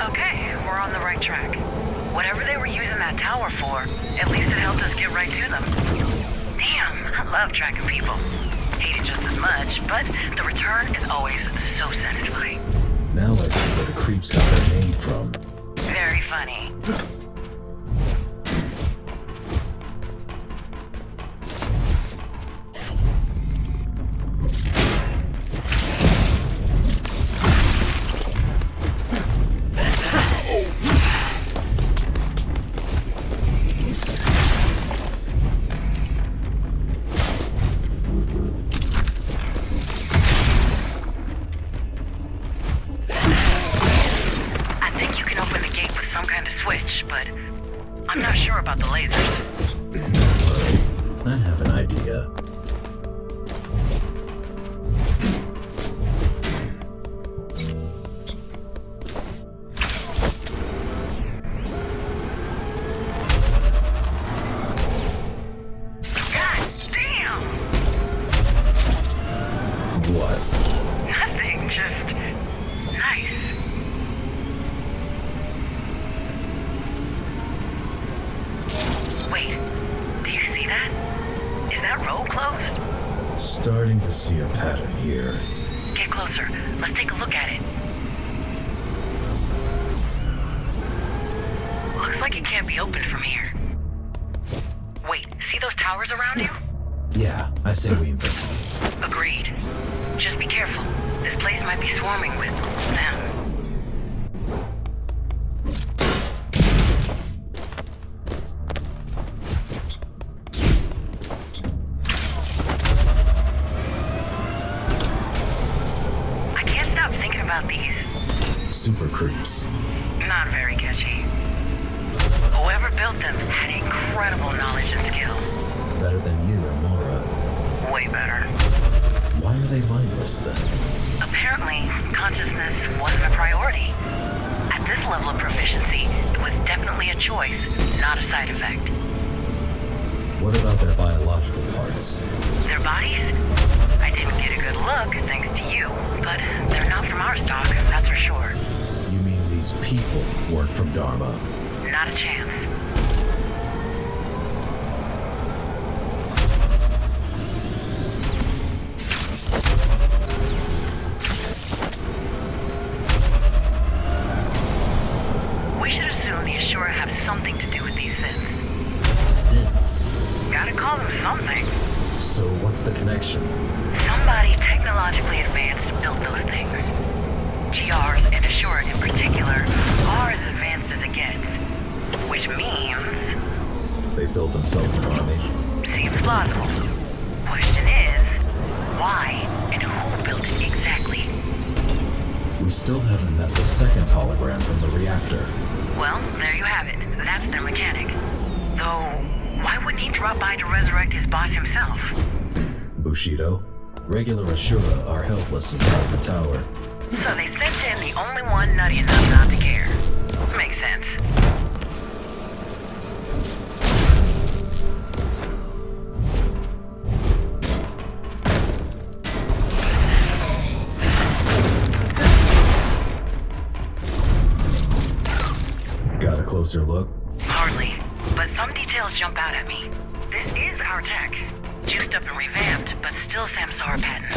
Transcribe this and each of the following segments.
Okay, we're on the right track. Whatever they were using that tower for, at least it helped us get right to them. Damn, I love tracking people. Hate it just as much, but the return is always so satisfying. Now I see where the creeps got their name from. Very funny. But I'm not sure about the lasers. I have an idea. God damn! What? Nothing, just nice. Wait, do you see that? Is that road closed? Starting to see a pattern here. Get closer. Let's take a look at it. Looks like it can't be opened from here. Wait, see those towers around you? Yeah, I say we investigate. Agreed. Just be careful. This place might be swarming with them. About these super creeps. Not very catchy. Whoever built them had incredible knowledge and skill. Better than you and Laura. Way better. Why are they mindless then? Apparently, consciousness wasn't a priority. At this level of proficiency, it was definitely a choice, not a side effect. What about their biological parts? Their bodies? I didn't get a good look, thanks to you, but they're not from our stock, that's for sure. You mean these people weren't from Dharma? Not a chance. We should assume the Ashura have something to do with these synths. Synths? Gotta call them something. So what's the connection? Somebody technologically advanced built those things. GRs and Ashura in particular are as advanced as it gets. Which means... They build themselves an army. Seems plausible. Question is, why and who built it exactly? We still haven't met the second hologram from the reactor. Well, there you have it. That's their mechanic. Though, why wouldn't he drop by to resurrect his boss himself? Bushido, regular Ashura are helpless inside the tower. So they sent in the only one nutty enough not to care. Makes sense. Got a closer look? Hardly, but some details jump out at me. This is our tech. Juiced up and revamped, but still Samsara patent.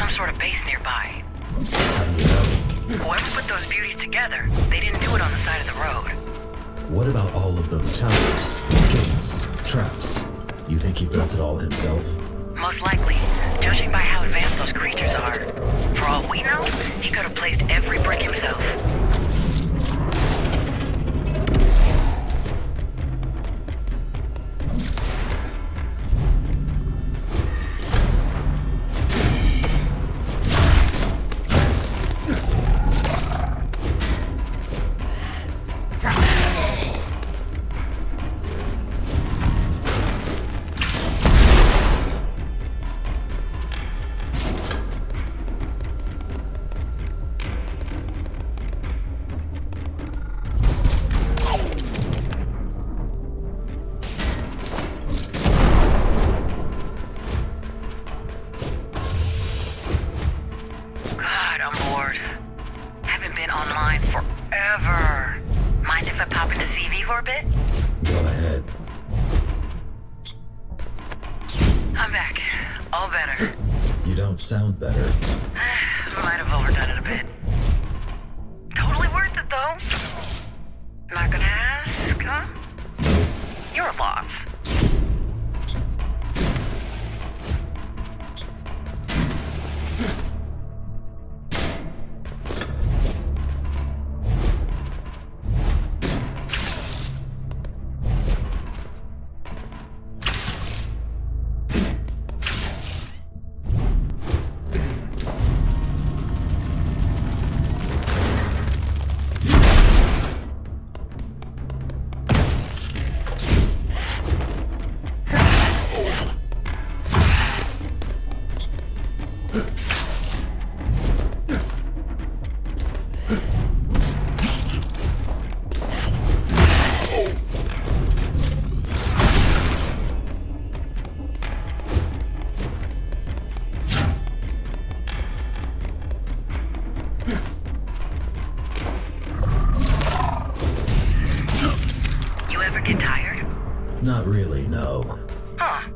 Sort of base nearby. How do you know? Whoever put those beauties together, they didn't do it on the side of the road. What about all of those towers, gates, traps? You think he built it all himself? Most likely, judging by how advanced those creatures are. For all we know, he could have placed every brick himself. better. You don't sound better. Might have overdone it a bit. Totally worth it, though. Not gonna ask, huh? You're a loss. Get tired? Not really, no. Huh.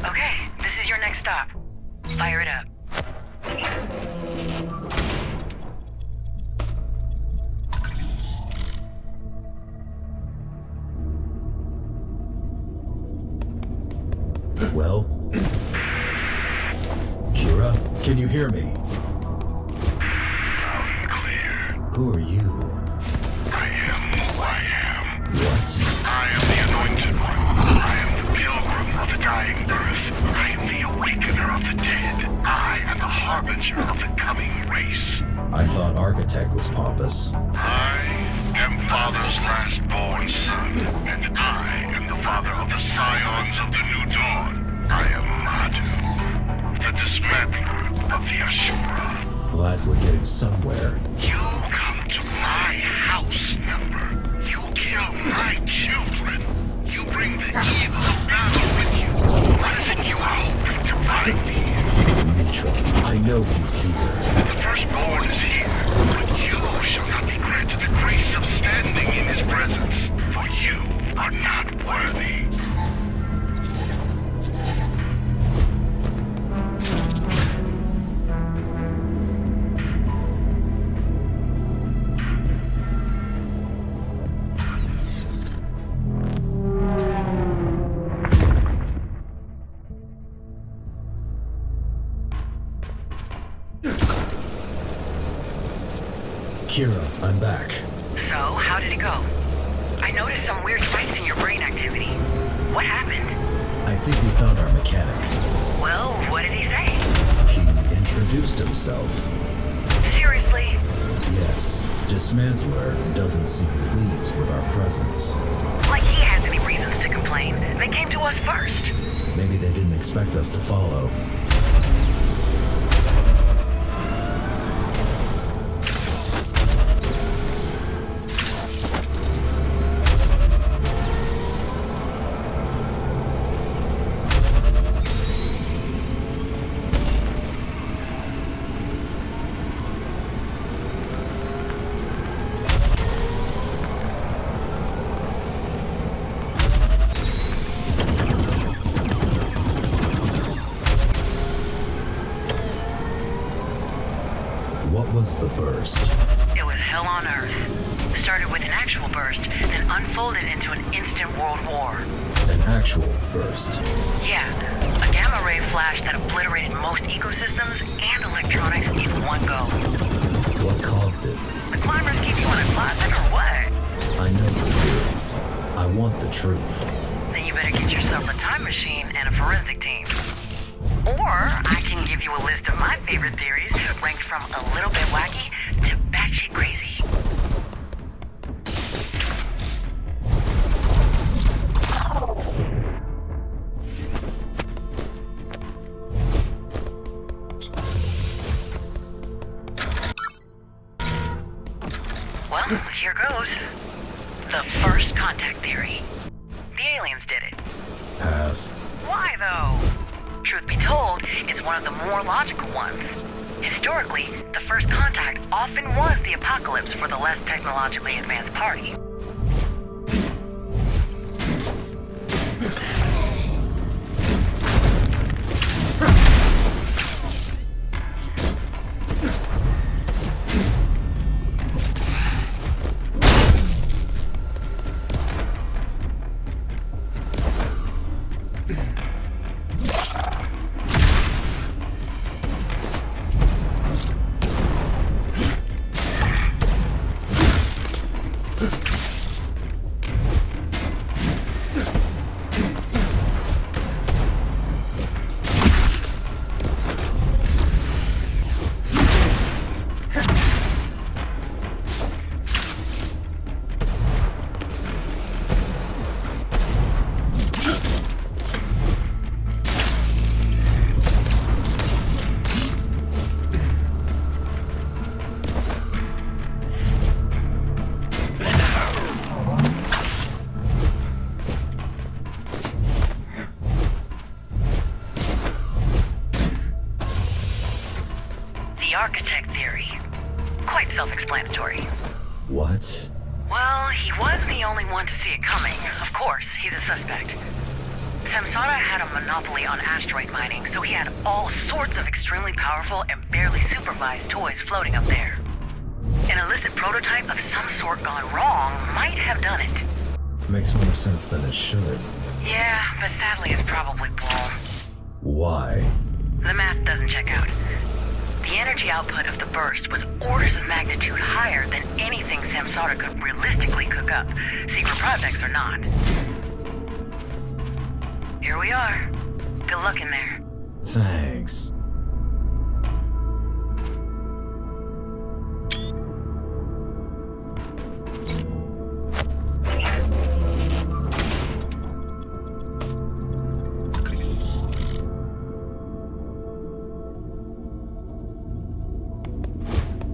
Okay, this is your next stop. Fire it up. Well? Kira, can you hear me? Loud and clear. Who are you? I am who I am. What? I am the anointed one. I am the pilgrim of the dying earth. I am the awakener of the dead. I am the harbinger of the coming race. I thought Architect was pompous. I am Father's last-born son, and I am the father of the scions of the new dawn. I am Madu, the dismantler of the Ashura. Glad we're getting somewhere. You come to my house, number. You kill my children. You bring the evil of battle with you. What is it you are hoping to find here? Mitra, I know he's here. The firstborn is here, but you shall not be granted the grace of standing in his presence, for you are not worthy. Kira, I'm back. So, how did it go? I noticed some weird spikes in your brain activity. What happened? I think we found our mechanic. Well, what did he say? He introduced himself. Seriously? Yes, Dismantler doesn't seem pleased with our presence. Like he has any reasons to complain. They came to us first. Maybe they didn't expect us to follow. What was the burst? It was hell on Earth. It started with an actual burst, then unfolded into an instant world war. An actual burst. Yeah, a gamma ray flash that obliterated most ecosystems and electronics in one go. What caused it? The climbers keep you in a closet or what? I know the theories. I want the truth. Then you better get yourself a time machine and a forensic team. Or I can give you a list of my favorite theories, ranked from a little bit wacky to batshit crazy. Well, Here goes. The first contact theory. The aliens did it. Pass. Why, though? Truth be told, it's one of the more logical ones. Historically, the first contact often was the apocalypse for the less technologically advanced party. The architect theory. Quite self-explanatory. What? Well, he wasn't the only one to see it coming. Of course, he's a suspect. Samsara had a monopoly on asteroid mining, so he had all sorts of extremely powerful and barely supervised toys floating up there. An illicit prototype of some sort gone wrong might have done it. Makes more sense than it should. Yeah, but sadly it's probably bull. Why? The math doesn't check out. The energy output of the burst was orders of magnitude higher than anything Samsara could realistically cook up, secret projects or not. Here we are. Good luck in there. Thanks.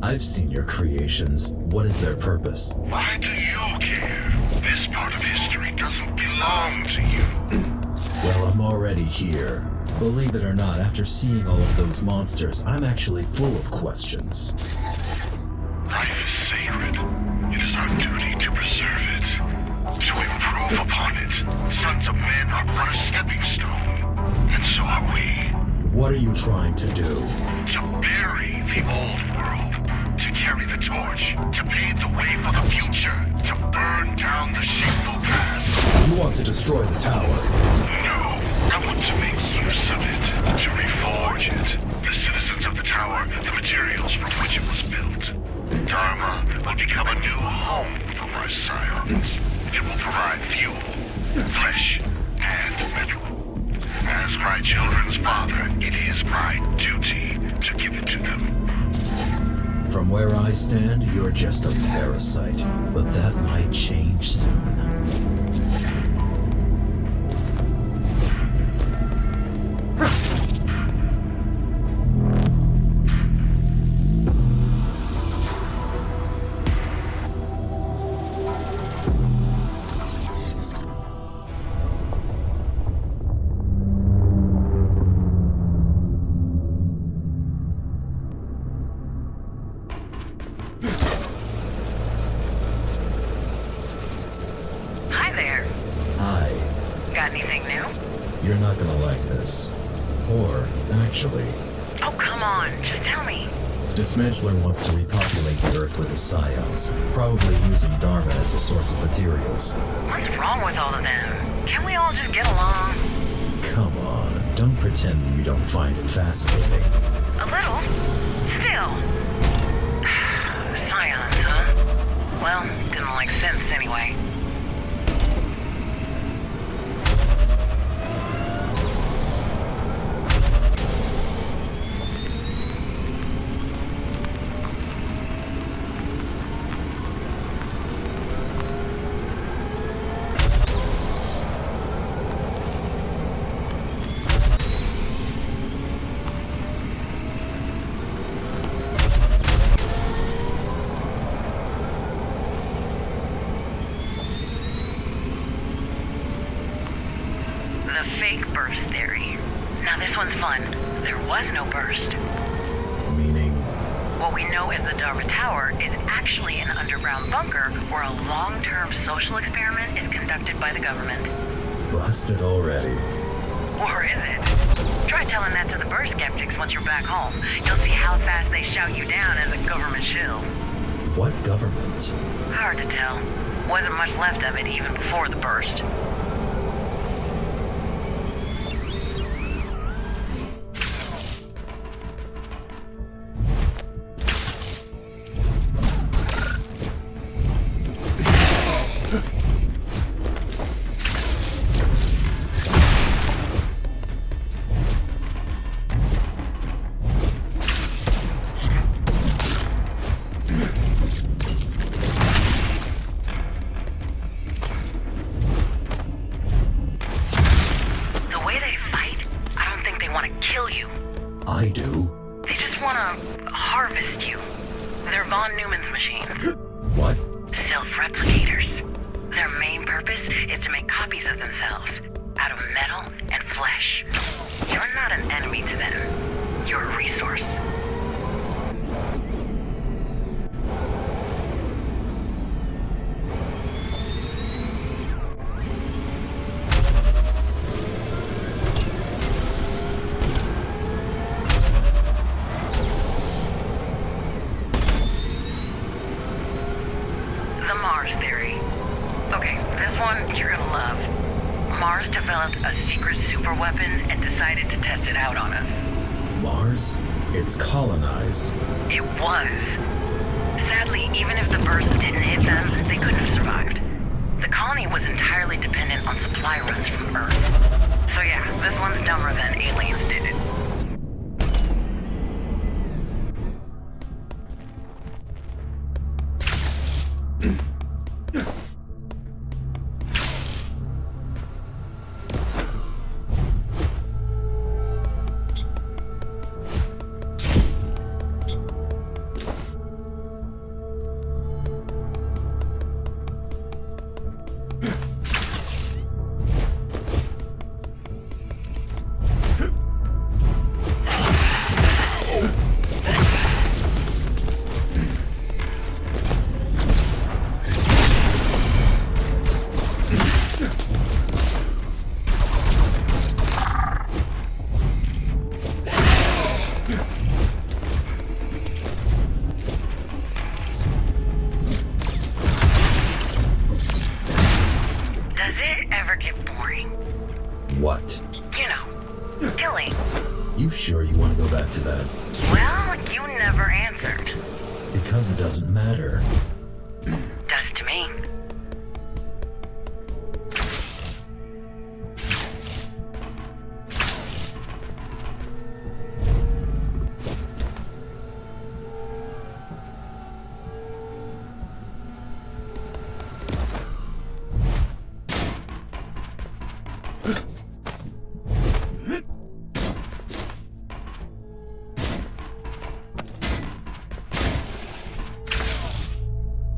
I've seen your creations. What is their purpose? Why do you care? This part of history doesn't belong to you. Well, I'm already here. Believe it or not, after seeing all of those monsters, I'm actually full of questions. Life is sacred. It is our duty to preserve it, to improve upon it. Sons of men are but a stepping stone, and so are we. What are you trying to do? To bury the old world, to carry the torch, to pave the way for the future, to burn down the shameful past. You want to destroy the tower? No, I want to make use of it, to reforge it. The citizens of the tower, the materials from which it was built. Dharma will become a new home for my scions. It will provide fuel, flesh, and metal. As my children's father, it is my duty to give it to them. From where I stand, you're just a parasite, but that might change soon. Hi there. Hi. Got anything new? You're not gonna like this. Or, actually, Oh, come on. Just tell me. Dismantler wants to repopulate the Earth with his scions, probably using Dharma as a source of materials. What's wrong with all of them? Can we all just get along? Come on, don't pretend you don't find it fascinating. A little. Still. Scions, huh? Well, didn't like sense anyway. one's fun. There was no burst. Meaning, What we know as the Darva Tower is actually an underground bunker where a long-term social experiment is conducted by the government. busted already. Or is it? Try telling that to the burst skeptics once you're back home. You'll see how fast they shout you down as a government shill. What government? Hard to tell. Wasn't much left of it even before the burst. I do. They just want to harvest you. They're Von Neumann's machines. What? Self-replicators. Their main purpose is to make copies of themselves out of metal and flesh. You're not an enemy to them. You're a resource. The Mars theory. Okay, this one you're gonna love. Mars developed a secret superweapon and decided to test it out on us. Mars? It's colonized. It was. Sadly, even if the burst didn't hit them, they couldn't have survived. The colony was entirely dependent on supply runs from Earth. So yeah, this one's dumber than aliens did it. Does it ever get boring? What? You know, killing. You sure you want to go back to that? Well, you never answered. Because it doesn't matter. Does to me.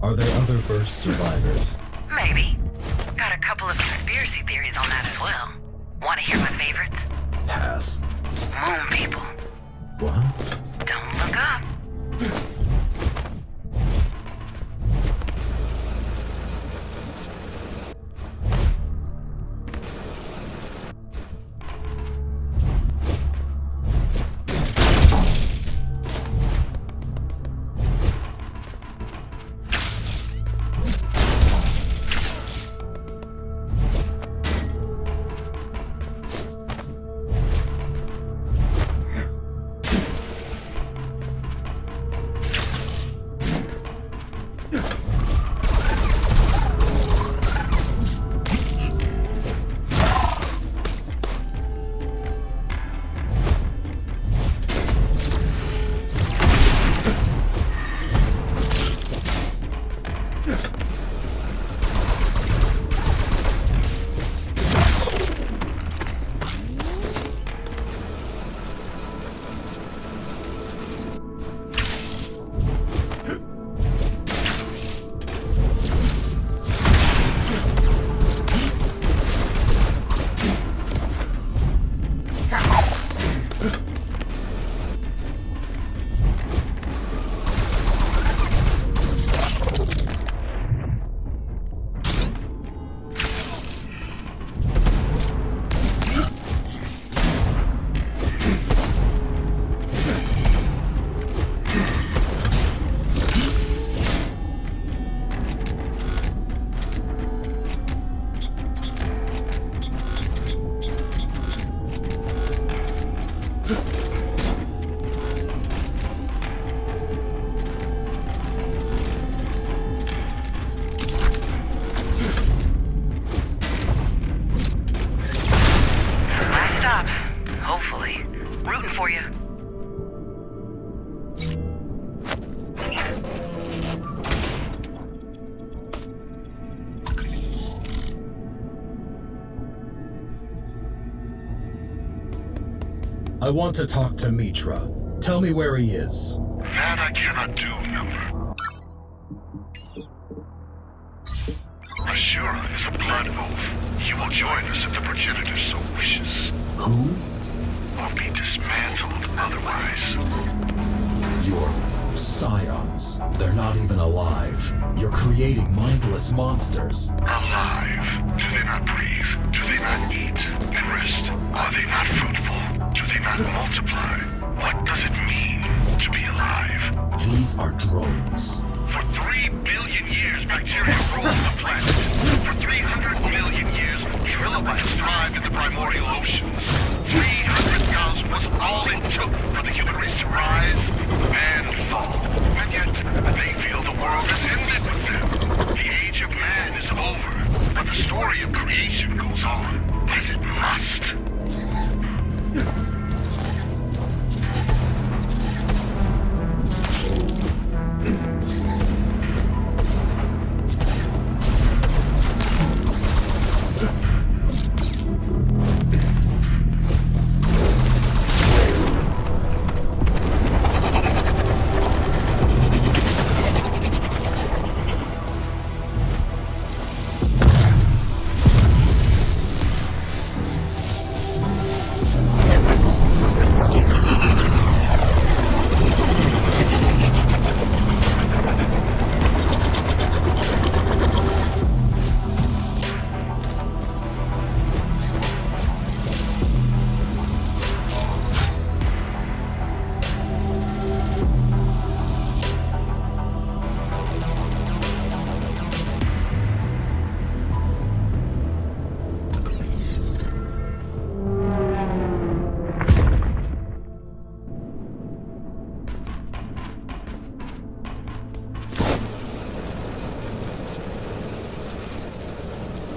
Are there other burst survivors? Maybe. Got a couple of conspiracy theories on that as well. Want to hear my favorites? Pass. Moon people. What? Don't look up. want to talk to Mitra. Tell me where he is. That I cannot do, Number. Ashura is a blood oath. He will join us if the progenitor so wishes. Who? Or be dismantled otherwise. Your scions. They're not even alive. You're creating mindless monsters. Alive. Do they not breathe? Do they not eat and rest? Are they not fruitful? Do they not multiply? What does it mean to be alive? These are drones. For 3 billion years, bacteria ruled the planet. For 300 million years, trilobites thrived in the primordial oceans. 300,000 was all it took for the human race to rise and fall. And yet, they feel the world has ended with them. The age of man is over, but the story of creation goes on, as it must.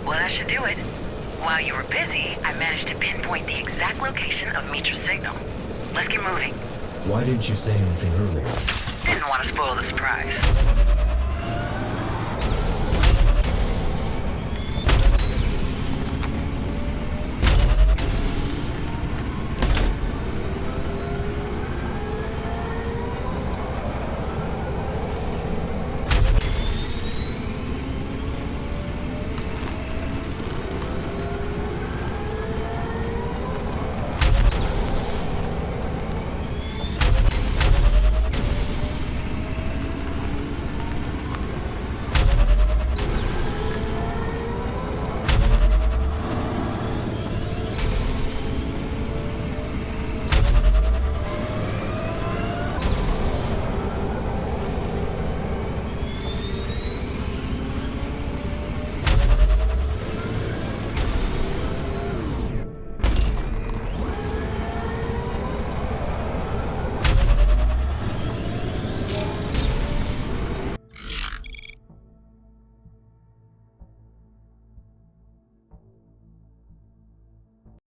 Well, that should do it. While you were busy, I managed to pinpoint the exact location of Mitra's signal. Let's get moving. Why didn't you say anything earlier? Didn't want to spoil the surprise.